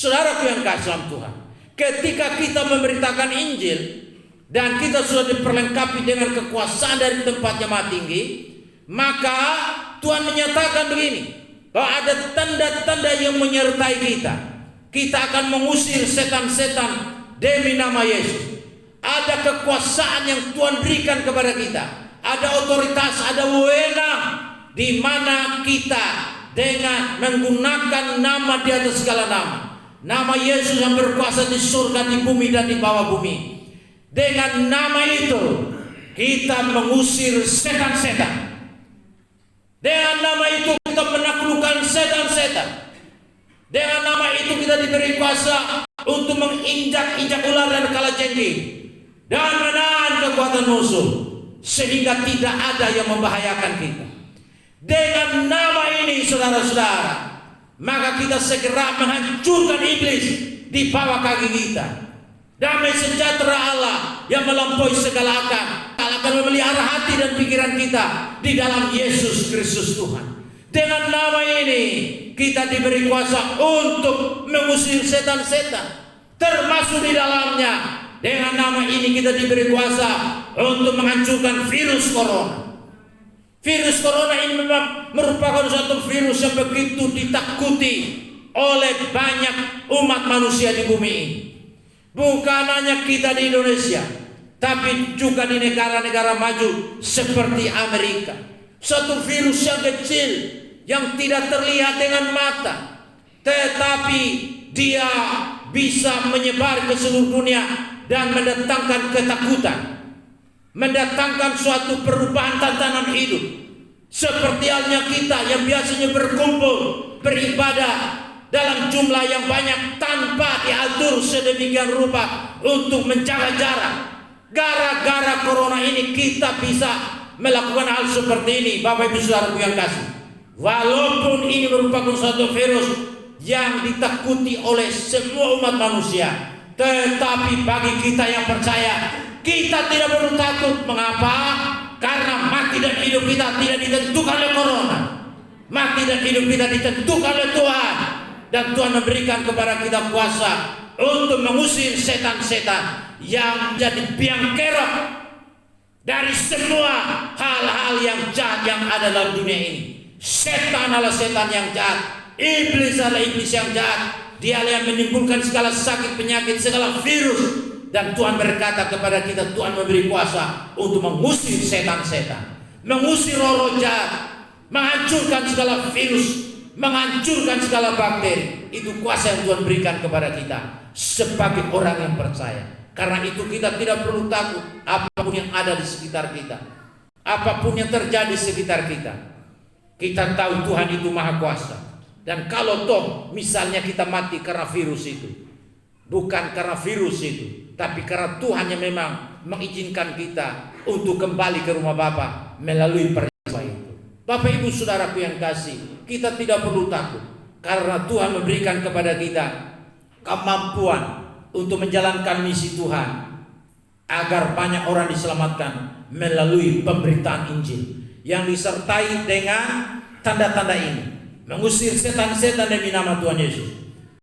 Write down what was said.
Saudaraku yang kasih dalam Tuhan, ketika kita memberitakan Injil dan kita sudah diperlengkapi dengan kekuasaan dari tempat yang maha tinggi, maka Tuhan menyatakan begini, bahwa ada tanda-tanda yang menyertai kita. Kita akan mengusir setan-setan demi nama Yesus. Ada kekuasaan yang Tuhan berikan kepada kita. Ada otoritas, ada wewenang, di mana kita dengan menggunakan nama di atas segala nama. Nama Yesus yang berkuasa di surga, di bumi, dan di bawah bumi. Dengan nama itu kita mengusir setan-setan. Dengan nama itu kita menaklukkan setan-setan. Dengan nama itu kita diberi kuasa untuk menginjak-injak ular dan kalajengking dan menahan kekuatan musuh, sehingga tidak ada yang membahayakan kita. Dengan nama ini, saudara-saudara, maka kita segera menghancurkan iblis di bawah kaki kita. Damai sejahtera Allah yang melampaui segala akal akan memelihara hati dan pikiran kita di dalam Yesus Kristus Tuhan. Dengan nama ini kita diberi kuasa untuk mengusir setan-setan, termasuk di dalamnya. Dengan nama ini kita diberi kuasa untuk menghancurkan virus corona. Virus corona ini memang merupakan suatu virus yang begitu ditakuti oleh banyak umat manusia di bumi ini. Bukan hanya kita di Indonesia, tapi juga di negara-negara maju seperti Amerika. Suatu virus yang kecil, yang tidak terlihat dengan mata, tetapi dia bisa menyebar ke seluruh dunia dan mendatangkan ketakutan, mendatangkan suatu perubahan tatanan hidup. Seperti halnya kita yang biasanya berkumpul beribadah dalam jumlah yang banyak tanpa diatur sedemikian rupa untuk menjaga jarak. Gara-gara corona ini kita bisa melakukan hal seperti ini, Bapak Ibu Saudaraku yang kasih. Walaupun ini merupakan suatu virus yang ditakuti oleh semua umat manusia, tetapi bagi kita yang percaya, kita tidak perlu takut. Mengapa? Karena mati dan hidup kita tidak ditentukan oleh corona. Mati dan hidup kita ditentukan oleh Tuhan. Dan Tuhan memberikan kepada kita kuasa untuk mengusir setan-setan yang menjadi biang kerok dari semua hal-hal yang jahat yang ada dalam dunia ini. Setan adalah setan yang jahat, iblis adalah iblis yang jahat. Dia yang menimbulkan segala sakit, penyakit, segala virus. Dan Tuhan berkata kepada kita, Tuhan memberi kuasa untuk mengusir setan-setan, mengusir roh-roh jahat, menghancurkan segala virus, menghancurkan segala bakteri. Itu kuasa yang Tuhan berikan kepada kita sebagai orang yang percaya. Karena itu kita tidak perlu takut apapun yang ada di sekitar kita, apapun yang terjadi di sekitar kita. Kita tahu Tuhan itu maha kuasa. Dan kalau toh misalnya kita mati karena virus itu, bukan karena virus itu, tapi karena Tuhan yang memang mengizinkan kita untuk kembali ke rumah Bapa melalui peristiwa itu. Bapak Ibu Saudaraku yang kasih, kita tidak perlu takut karena Tuhan memberikan kepada kita kemampuan untuk menjalankan misi Tuhan agar banyak orang diselamatkan melalui pemberitaan Injil yang disertai dengan tanda-tanda ini, mengusir setan-setan demi nama Tuhan Yesus.